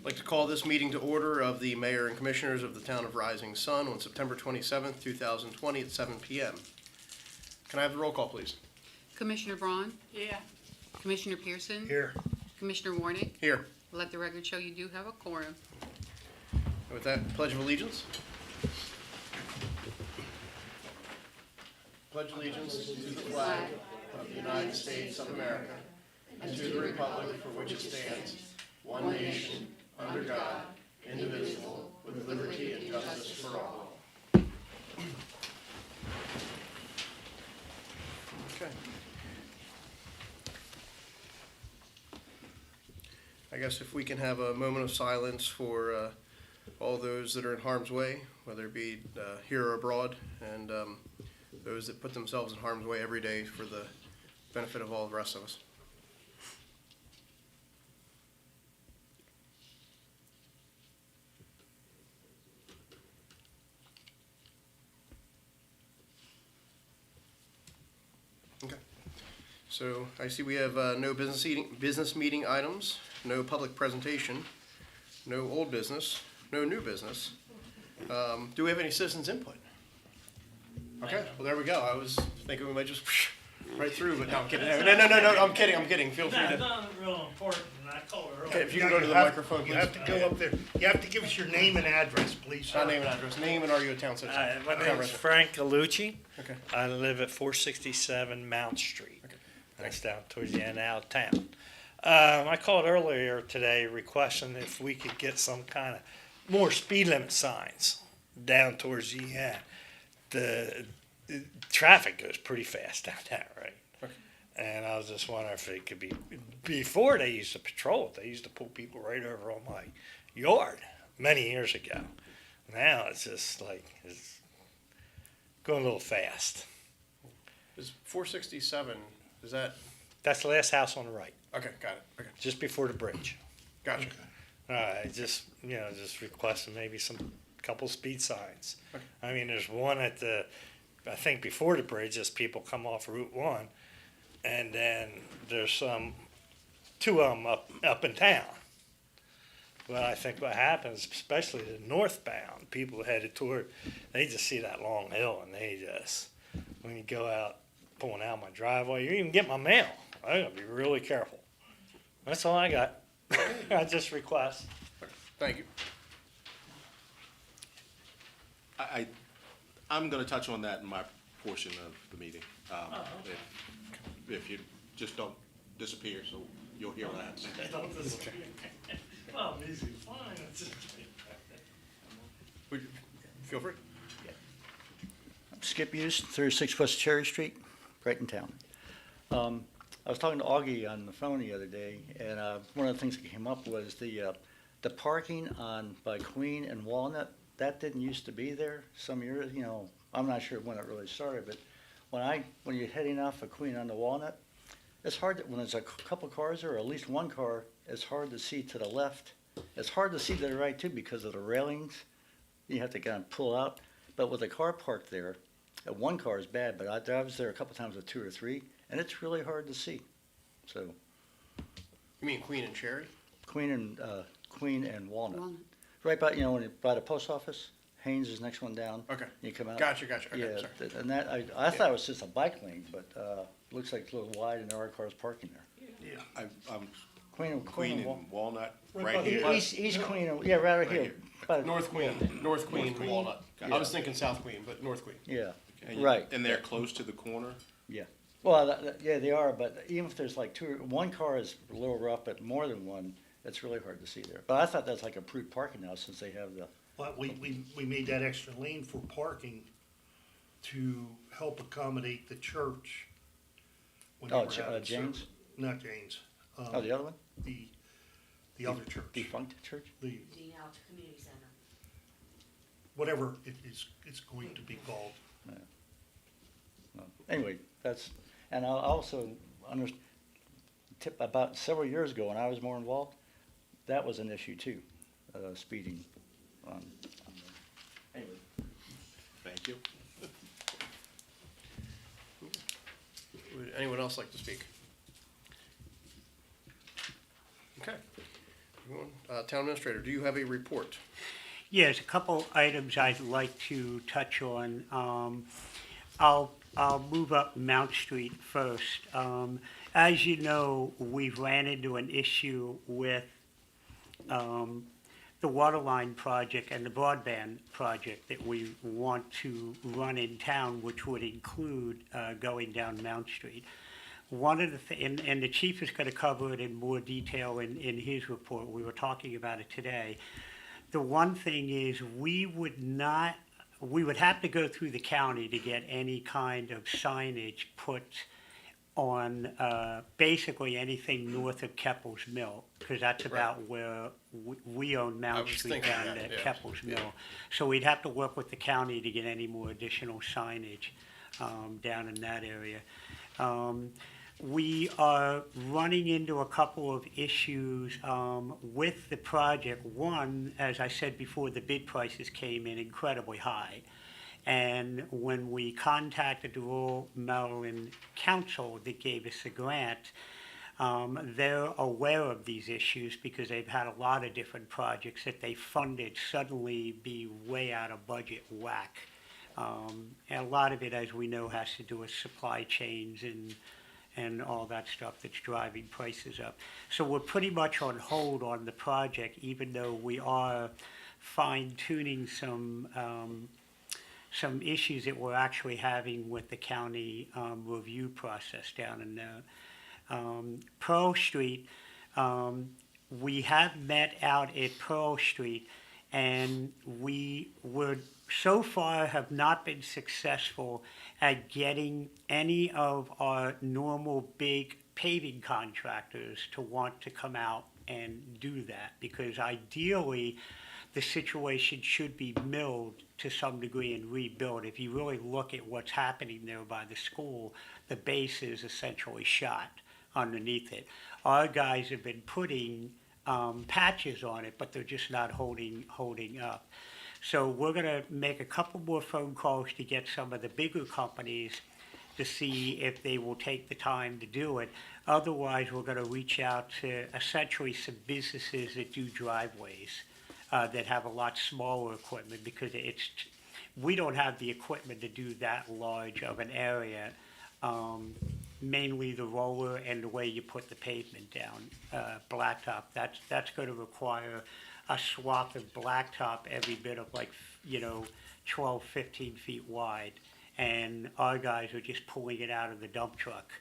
I'd like to call this meeting to order of the Mayor and Commissioners of the Town of Rising Sun on September 27th, 2020 at 7 p.m. Can I have the roll call, please? Commissioner Braun? Yeah. Commissioner Pearson? Here. Commissioner Warnick? Here. Let the record show you do have a quorum. And with that, Pledge of Allegiance. Pledge allegiance to the flag of the United States of America and to the republic for which it stands, one nation, under God, indivisible, with liberty and justice for all. Okay. I guess if we can have a moment of silence for all those that are in harm's way, whether it be here or abroad, and those that put themselves in harm's way every day for the benefit of all the rest of us. Okay. So I see we have no business meeting items, no public presentation, no old business, no new business. Do we have any citizens input? Okay, well, there we go. I was thinking we might just right through, but no, I'm kidding. No, I'm kidding. Feel free No, to. not real important, and I call her Okay, earlier. if you can go to the microphone, You please. have to go up there. You have to give us your name and address, please. Not name and address. Name and are you a town citizen? My Town name is resident. Frank Galucci. Okay. I live at 467 Mount Street. Okay. That's down towards the end out of town. I called earlier today requesting if we could get some kind of more speed limit signs down towards the end. The traffic goes pretty fast down there, right? Okay. And I was just wondering if it could be, before they used to patrol it, they used to pull people right over on my yard many years ago. Now it's just like, it's going a little fast. Is 467, is that, That's the last house on the right, okay, got it. Okay, just before the bridge. gotcha. Just requesting maybe some couple speed signs. Okay. I mean, there's one at the, I think before the bridge, as people come off Route 1, and then there's two of them up in town. Well, I think what happens, especially the northbound, people headed toward, they just see that long hill, and they just, when you go out, pulling out my driveway, you even get my mail. I gotta be really careful. That's all I got. I just request. Thank you. I'm going to touch on that in my portion of the meeting. If you just don't disappear, so you'll hear that. Well, easy, fine. Would you, feel free. Skip Hughes, 36 West Cherry Street, Brighton Town. I was talking to Augie on the phone the other day, and one of the things that came up was the parking by Queen and Walnut. That didn't used to be there some years. I'm not sure when it really started, but when you're heading off of Queen onto Walnut, it's hard when there's a couple cars there, or at least one car. It's hard to see to the left. It's hard to see to the right too because of the railings. You have to kind of pull out. But with a car parked there, one car is bad. But I was there a couple times with two or three, and it's really hard to see. So You mean Queen and Cherry? Queen and Walnut. Walnut. Right by by the post office. Haynes is next one down. Okay. You come out. Gotcha. Okay, Yeah, sorry. and that I thought it was just a bike lane, but looks like it's a little wide, and there are cars parking there. Yeah. I'm Queen Queen and and Walnut, Right right by the here. East Queen, yeah, right Right here. here. By the- North Queen, Queen. Walnut. Yeah. I was thinking South Queen, but North Queen. Yeah, And you- right. And they're close to the corner. yeah. Well, yeah, they are, but even if there's like one car is a little rough, but more than one, it's really hard to see there. But I thought that's like approved parking now since they have the, But we made that extra lane for parking to help accommodate the church. when they Oh, were having James? service. Not James. oh, the other one? The other church. Defunct church? The, Dean Alta Community Center. whatever it's going to be called. Well, anyway, and I also about several years ago when I was more involved, that was an issue too, speeding on anyway. Thank you. Would anyone else like to speak? Okay. everyone. Town Administrator, do you have a report? Yes, a couple items I'd like to touch on. I'll move up Mount Street first. As you know, we've ran into an issue with the water line project and the broadband project that we want to run in town, which would include going down Mount Street. One of the and the chief is going to cover it in more detail in his report. We were talking about it today. The one thing is we would have to go through the county to get any kind of signage put on basically anything north of Keppel's Mill, because that's about where we own I Mount was Street thinking down that, at yeah. Keppel's Yeah. Mill. So we'd have to work with the county to get any more additional signage down in that area. We are running into a couple of issues with the project. One, as I said before, the bid prices came in incredibly high. And when we contacted the Rural Maryland Council that gave us the grant, they're aware of these issues because they've had a lot of different projects that they funded suddenly be way out of budget whack. And a lot of it, as we know, has to do with supply chains and all that stuff that's driving prices up. So we're pretty much on hold on the project, even though we are fine-tuning some issues that we're actually having with the county review process down in there. Pearl Street, we have met out at Pearl Street, and we were so far have not been successful at getting any of our normal big paving contractors to want to come out and do that, because ideally the situation should be milled to some degree and rebuilt. If you really look at what's happening there by the school, the base is essentially shot underneath it. Our guys have been putting patches on it, but they're just not holding up. So we're going to make a couple more phone calls to get some of the bigger companies to see if they will take the time to do it. Otherwise, we're going to reach out to essentially some businesses that do driveways that have a lot smaller equipment, because we don't have the equipment to do that large of an area. Mainly the roller and the way you put the pavement down, blacktop. That's going to require a swath of blacktop every bit of 12, 15 feet wide. And our guys are just pulling it out of the dump truck.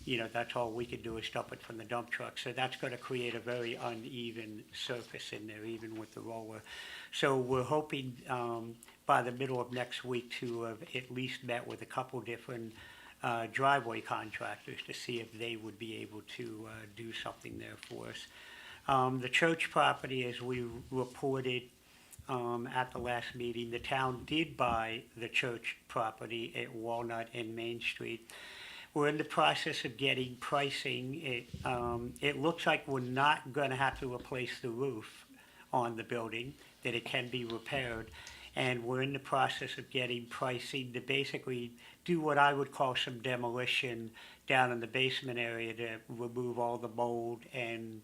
That's all we can do is dump it from the dump truck. So that's going to create a very uneven surface in there, even with the roller. So we're hoping by the middle of next week to have at least met with a couple different driveway contractors to see if they would be able to do something there for us. The church property, as we reported at the last meeting, the town did buy the church property at Walnut and Main Street. We're in the process of getting pricing. It looks like we're not going to have to replace the roof on the building, that it can be repaired. And we're in the process of getting pricing to basically do what I would call some demolition down in the basement area to remove all the mold and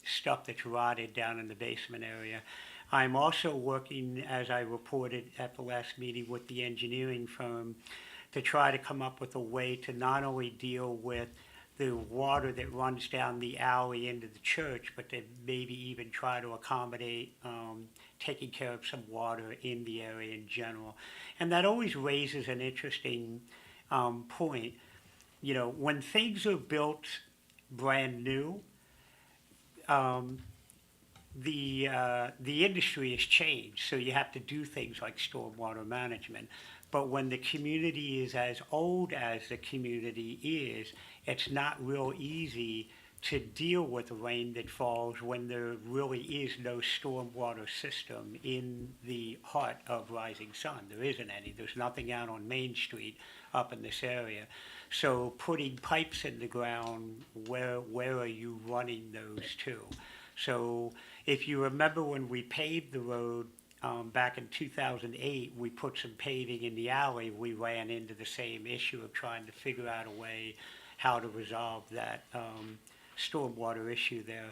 stuff that's rotted down in the basement area. I'm also working, as I reported at the last meeting, with the engineering firm to try to come up with a way to not only deal with the water that runs down the alley into the church, but to maybe even try to accommodate taking care of some water in the area in general. And that always raises an interesting point. When things are built brand new, the industry has changed, so you have to do things like stormwater management. But when the community is as old as the community is, it's not real easy to deal with the rain that falls when there really is no stormwater system in the heart of Rising Sun. There isn't any. There's nothing out on Main Street up in this area. So putting pipes in the ground, where are you running those to? So if you remember when we paved the road back in 2008, we put some paving in the alley. We ran into the same issue of trying to figure out a way how to resolve that stormwater issue there.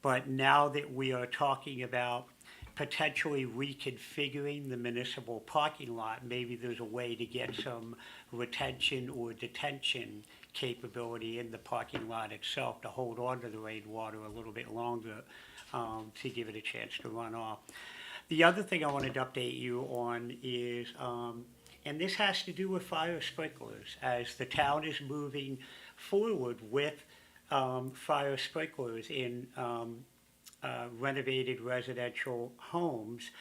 But now that we are talking about potentially reconfiguring the municipal parking lot, maybe there's a way to get some retention or detention capability in the parking lot itself to hold on to the rainwater a little bit longer, to give it a chance to run off. The other thing I wanted to update you on is, and this has to do with fire sprinklers, as the town is moving forward with fire sprinklers in renovated residential homes.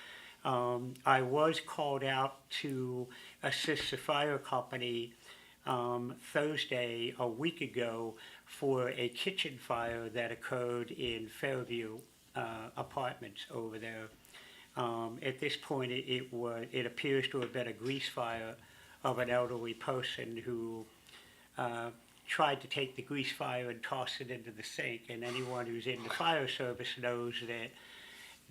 I was called out to assist the fire company Thursday, a week ago, for a kitchen fire that occurred in Fairview Apartments over there. At this point, it appears to have been a grease fire of an elderly person who tried to take the grease fire and toss it into the sink. And anyone who's in the fire service knows that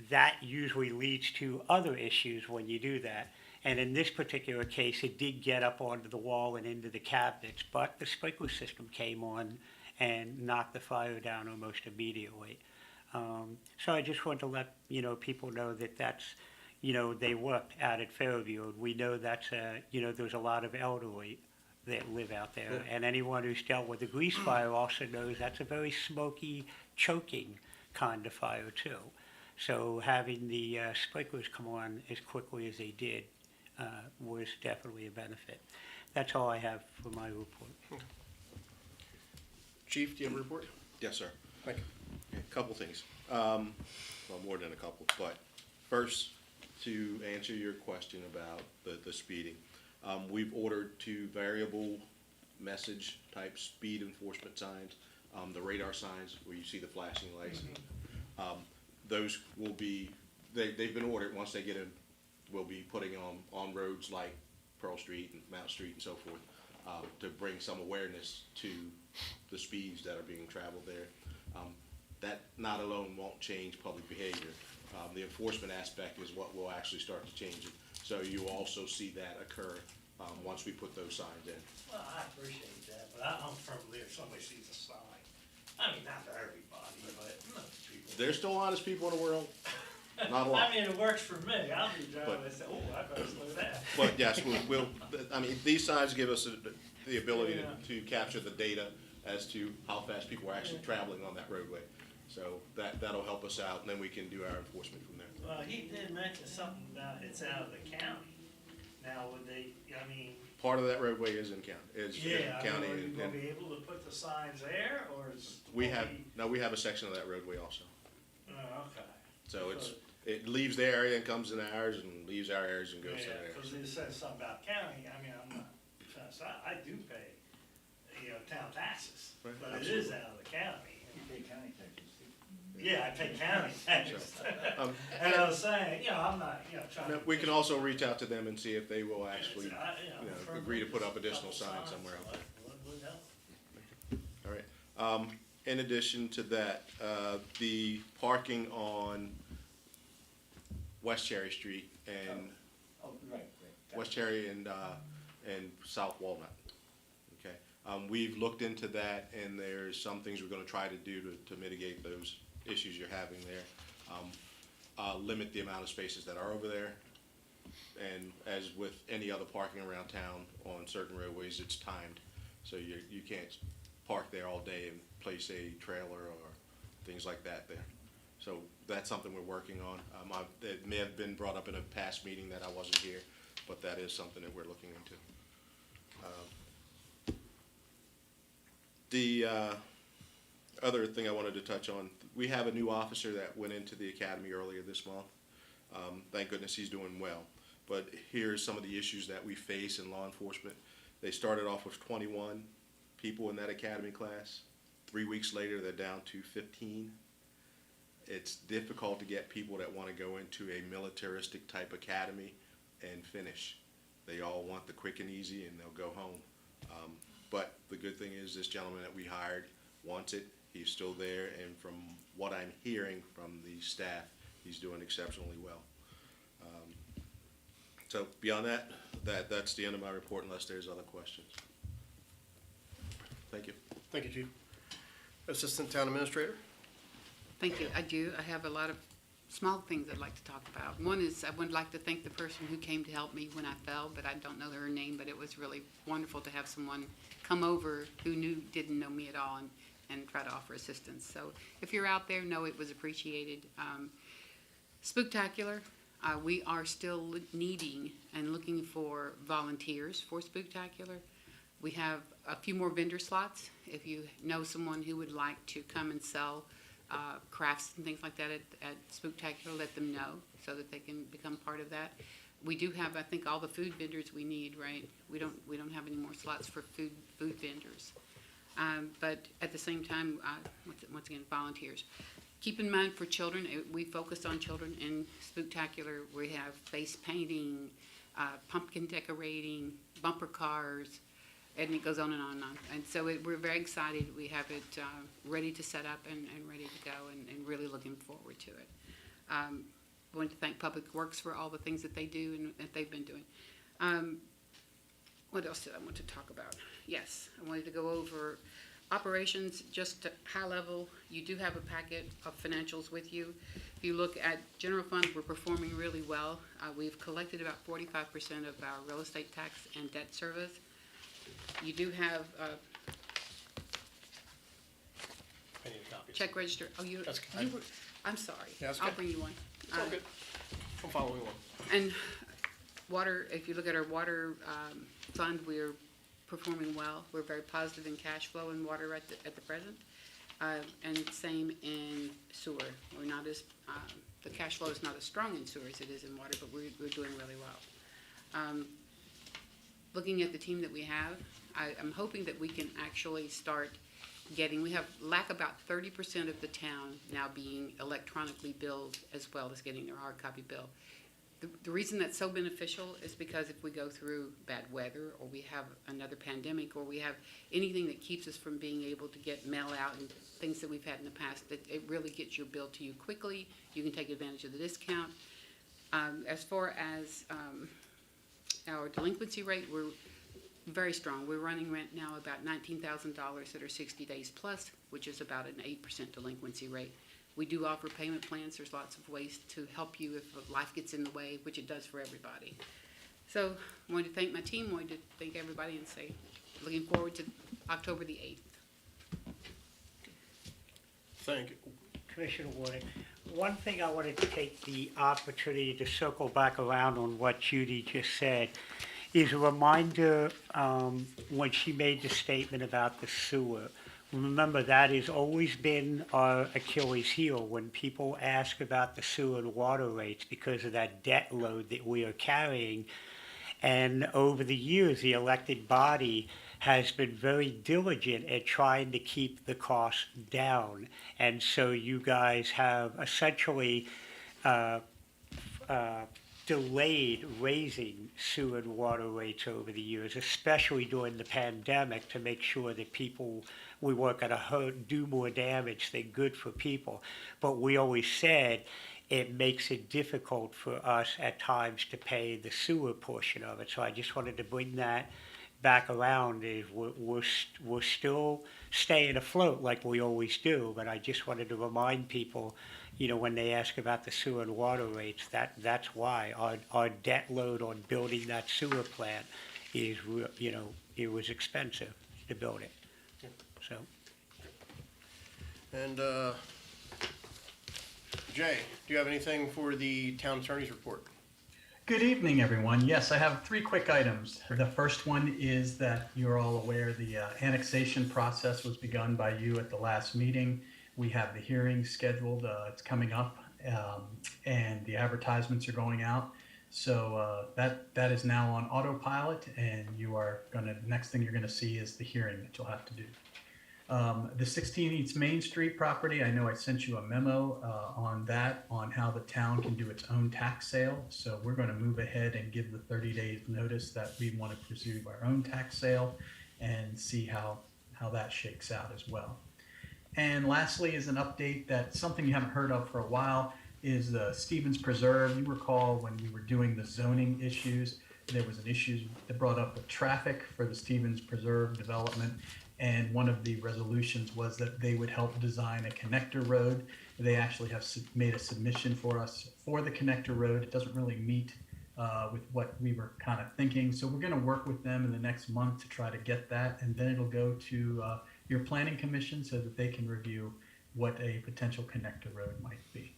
that usually leads to other issues when you do that. And in this particular case, it did get up onto the wall and into the cabinets, but the sprinkler system came on and knocked the fire down almost immediately. So I just want to let, people know that that's, they worked out at Fairview. We know that's there's a lot of elderly that live out there. Yeah. And anyone who's dealt with a grease fire also knows that's a very smoky, choking kind of fire too. So having the sprinklers come on as quickly as they did was definitely a benefit. That's all I have for my report. Chief, do you have a report? Yes, sir. Thank you. A couple things. Well, more than a couple, but first, to answer your question about the speeding, we've ordered 2 variable message type speed enforcement signs, the radar signs where you see the flashing lights. Those will be, they've been ordered. Once they get in, we'll be putting them on roads like Pearl Street and Mount Street and so forth, to bring some awareness to the speeds that are being traveled there. That not alone won't change public behavior. The enforcement aspect is what will actually start to change it. So you also see that occur once we put those signs in. Well, I appreciate that, but I'm firmly if somebody sees a sign. I mean, not for everybody, but most people. There's still honest people in the world, not a lot. I mean, it works for me. I'll be driving But- and say, oh, I better slow down. But yes, I mean, these signs give us the ability Yeah. to capture the data as to how fast people are actually traveling on that roadway. So that'll help us out, and then we can do our enforcement from there. Well, he did mention something about it's out of the county. Now, would they, I mean, Part of that roadway is in county, yeah, I county. mean, are you and- gonna be able to put the signs there, or is? We will have, he- no, we have a section of that roadway also. Oh, okay. So it leaves the area and comes in ours, and leaves our areas and goes to Yeah, theirs. cause it says something about county, I mean, I'm not, I do pay, town taxes, Right, but it absolutely. is out of the county. You pay county taxes. Yeah, I pay county taxes. Um, And I was saying, I'm not, trying no, to. we can also reach out to them and see if they will actually, I- agree to put up additional couple signs somewhere out there. Would help. All right. In addition to that, the parking on West Cherry Street and Oh, right. West Cherry and South Walnut. Okay, we've looked into that, and there's some things we're gonna try to do to mitigate those issues you're having there. Limit the amount of spaces that are over there, and as with any other parking around town on certain roadways, it's timed. So you can't park there all day and place a trailer or things like that there. So that's something we're working on. It may have been brought up in a past meeting that I wasn't here, but that is something that we're looking into. The other thing I wanted to touch on, we have a new officer that went into the academy earlier this month. Thank goodness he's doing well. But here's some of the issues that we face in law enforcement. They started off with 21 people in that academy class. 3 weeks later, they're down to 15. It's difficult to get people that want to go into a militaristic type academy and finish. They all want the quick and easy, and they'll go home. But the good thing is this gentleman that we hired wants it. He's still there, and from what I'm hearing from the staff, he's doing exceptionally well. So beyond that's the end of my report unless there's other questions. Thank you. Thank you, Chief. Assistant Town Administrator? Thank you. I do. I have a lot of small things I'd like to talk about. One is I would like to thank the person who came to help me when I fell, but I don't know her name, but it was really wonderful to have someone come over who didn't know me at all and try to offer assistance. So if you're out there, know it was appreciated. Spooktacular, we are still needing and looking for volunteers for Spooktacular. We have a few more vendor slots. If you know someone who would like to come and sell crafts and things like that at Spooktacular, let them know so that they can become part of that. We do have, I think, all the food vendors we need, right? We don't have any more slots for food vendors. But at the same time, once again, volunteers. Keep in mind for children, we focus on children in Spooktacular. We have face painting, pumpkin decorating, bumper cars, and it goes on and on and on. And so we're very excited. We have it ready to set up and ready to go and really looking forward to it. I want to thank Public Works for all the things that they do and that they've been doing. What else did I want to talk about? Yes, I wanted to go over operations, just high level. You do have a packet of financials with you. If you look at general fund, we're performing really well. We've collected about 45% of our real estate tax and debt service. You do have I need a copy. check register. Oh, That's you good. were, I'm sorry. Yeah, that's I'll good. bring you one. It's all good. I'm following along. And water, if you look at our water fund, we're performing well. We're very positive in cash flow in water at the present. And same in sewer. We're not as, the cash flow is not as strong in sewer as it is in water, but we're doing really well. Looking at the team that we have, I'm hoping that we can actually start getting, we have lack about 30% of the town now being electronically billed as well as getting their hard copy bill. The reason that's so beneficial is because if we go through bad weather or we have another pandemic or we have anything that keeps us from being able to get mail out and things that we've had in the past, that it really gets your bill to you quickly. You can take advantage of the discount. As far as our delinquency rate, we're very strong. We're running rent now about $19,000 that are 60 days plus, which is about an 8% delinquency rate. We do offer payment plans. There's lots of ways to help you if life gets in the way, which it does for everybody. So I wanted to thank my team. I wanted to thank everybody and say, looking forward to October the 8th. Thank you. Commissioner Warren, one thing I wanted to take the opportunity to circle back around on what Judy just said is a reminder when she made the statement about the sewer. Remember, that has always been our Achilles heel when people ask about the sewer and water rates because of that debt load that we are carrying. And over the years, the elected body has been very diligent at trying to keep the costs down. And so you guys have essentially delayed raising sewer and water rates over the years, especially during the pandemic, to make sure that we weren't going to do more damage than good for people. But we always said it makes it difficult for us at times to pay the sewer portion of it. So I just wanted to bring that back around. We're still staying afloat like we always do, but I just wanted to remind people, when they ask about the sewer and water rates, that's why our debt load on building that sewer plant is, it was expensive to build it. So, And Jay, do you have anything for the town attorney's report? Good evening, everyone. Yes, I have 3 quick items. The first one is that you're all aware the annexation process was begun by you at the last meeting. We have the hearing scheduled. It's coming up, and the advertisements are going out. So that is now on autopilot, and the next thing you're gonna see is the hearing that you'll have to do. The 16 East Main Street property, I know I sent you a memo on how the town can do its own tax sale. So we're going to move ahead and give the 30 days notice that we want to pursue our own tax sale and see how that shakes out as well. And lastly is an update that something you haven't heard of for a while is the Stevens Preserve. You recall when we were doing the zoning issues, there was an issue that brought up the traffic for the Stevens Preserve development. And one of the resolutions was that they would help design a connector road. They actually have made a submission for us for the connector road. It doesn't really meet with what we were kind of thinking. So we're going to work with them in the next month to try to get that. And then it'll go to your planning commission so that they can review what a potential connector road might be.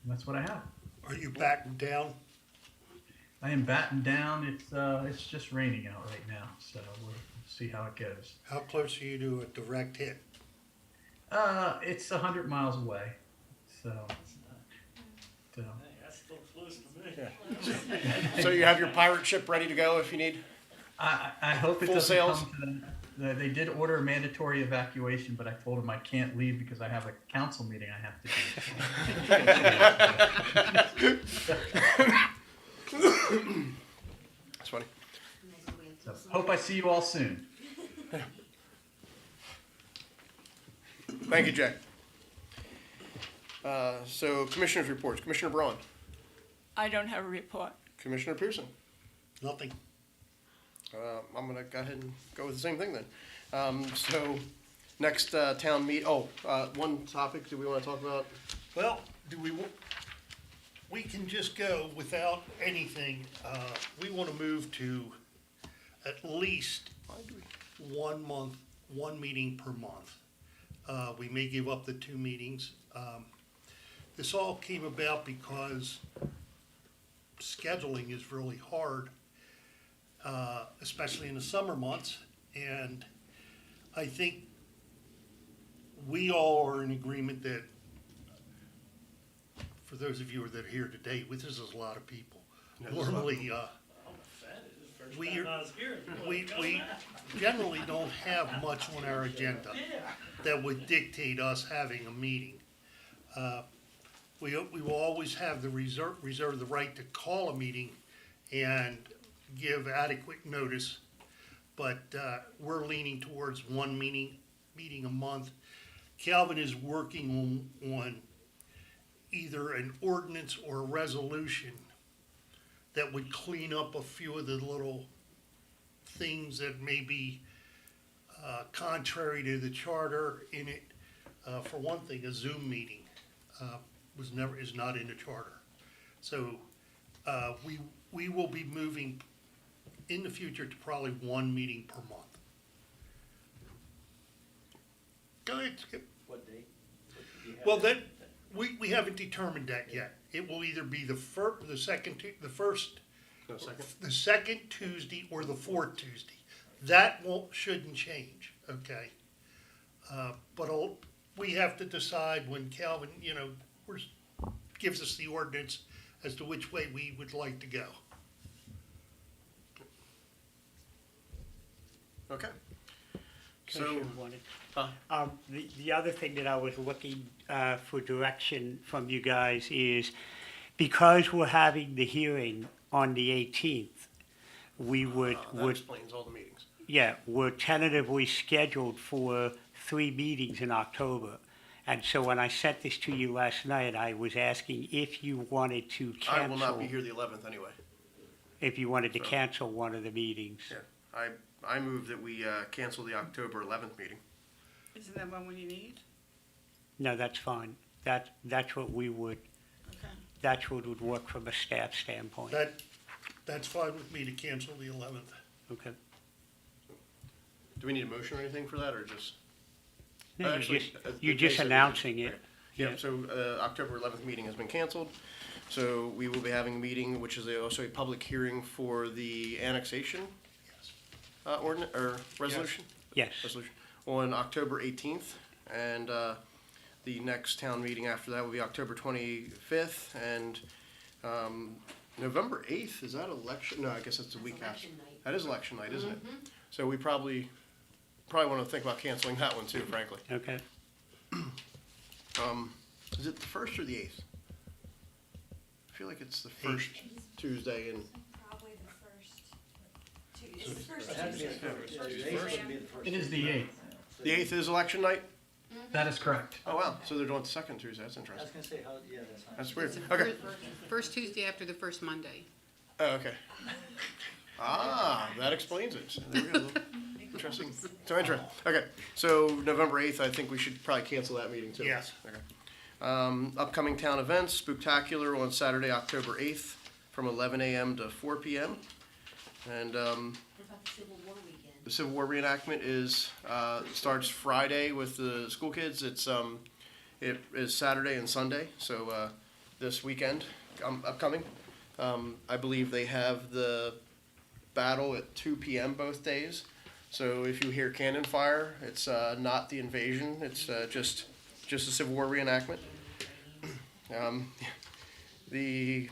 And that's what I have. Are you backing down? I am batting down. It's just raining out right now, so we'll see how it goes. How close are you to a direct hit? It's 100 miles away, so. That's still close to me. So you have your pirate ship ready to go if you need? I hope it Full doesn't sails? come to that. They did order a mandatory evacuation, but I told them I can't leave because I have a council meeting I have to do. That's funny. So hope I see you all soon. Thank you, Jay. So commissioners' reports. Commissioner Braun, I don't have a report. Commissioner Pearson. Nothing. I'm gonna go ahead and go with the same thing then. So next town meet, one topic do we wanna talk about? Well, we can just go without anything. We want to move to at least 1 month, 1 meeting per month. We may give up the 2 meetings. This all came about because scheduling is really hard, especially in the summer months. And I think we all are in agreement that, for those of you that are here today, this is a lot of people. Normally, we generally don't have much on our agenda that would dictate us having a meeting. We will always have the reserve the right to call a meeting and give adequate notice, but we're leaning towards 1 meeting a month. Calvin is working on either an ordinance or a resolution that would clean up a few of the little things that may be contrary to the charter in it. For one thing, a Zoom meeting is not in the charter. So we will be moving in the future to probably 1 meeting per month. Go ahead, Skip. What date? Well, that, we haven't determined that yet. It will either be the second Tuesday or the 4th Tuesday. That shouldn't change, okay? But we have to decide when Calvin, gives us the ordinance as to which way we would like to go. Okay. So, Commissioner wanted- The other thing that I was looking for direction from you guys is, because we're having the hearing on the 18th, we would, that explains all the meetings. we're tentatively scheduled for 3 meetings in October. And so when I sent this to you last night, I was asking if you wanted to I will not be cancel, here the 11th anyway. if you wanted to So- cancel one of the meetings. Yeah, I move that we cancel the October 11th meeting. Isn't that one you need? No, that's fine. That's what we would, Okay. that's what would work from a staff standpoint. That's fine with me to cancel the 11th. Okay. Do we need a motion or anything for that, or just? No, Actually, you're Jay just said we announcing did. it. Right. Yeah, so October 11th meeting has been canceled. So we will be having a meeting, which is also a public hearing for the annexation ordinance, or resolution? Yes. Resolution, on October 18th. And the next town meeting after that will be October 25th. And November 8th, is that election? No, I guess that's the week after. That is election night, isn't it? So we probably want to think about canceling that one too, frankly. Okay. Is it the 1st or the 8th? I feel like it's the first Tuesday in. Probably the first Tuesday. It is the 8th. The 8th is election night? That is correct. Oh, wow, so they're doing the second Tuesday, that's I was interesting. gonna say, that's not. That's weird, It's the okay. First Tuesday after the first Monday. Oh, okay. Ah, that explains it. There we go. interesting. So interesting. Okay, so November 8th, I think we should probably cancel that meeting too. Yes. Okay. Upcoming town events, Spooktacular on Saturday, October 8th, from 11 a.m. to 4 p.m. And What about the Civil War weekend? the Civil War reenactment is, starts Friday with the school kids. It is Saturday and Sunday, so this weekend upcoming. I believe they have the battle at 2 p.m. both days. So if you hear cannon fire, it's not the invasion. It's just a Civil War reenactment. The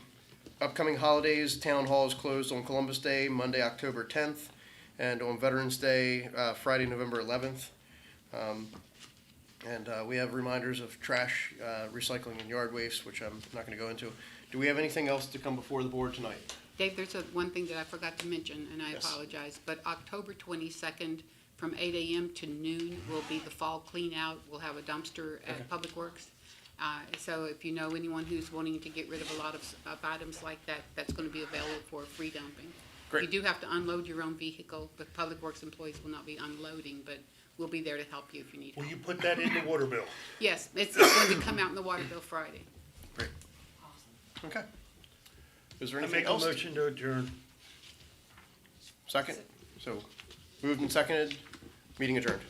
upcoming holidays, Town Hall is closed on Columbus Day, Monday, October 10th, and on Veterans Day, Friday, November 11th. And we have reminders of trash, recycling, and yard waste, which I'm not going to go into. Do we have anything else to come before the board tonight? Dave, there's one thing that I forgot to mention, and I Yes. apologize, but October 22nd, from 8 a.m. to noon will be the fall clean out. We'll have a dumpster at Public Works. So if you know anyone who's wanting to get rid of a lot of items like that, that's going to be available for free dumping. Great. You do have to unload your own vehicle, but Public Works employees will not be unloading, but we'll be there to help you if you need Will help. you put that in the water bill? Yes, it's going to come out in the water bill Friday. Great. Okay. Is there I anything make a else? motion to adjourn. Second? So, moved and seconded, meeting adjourned.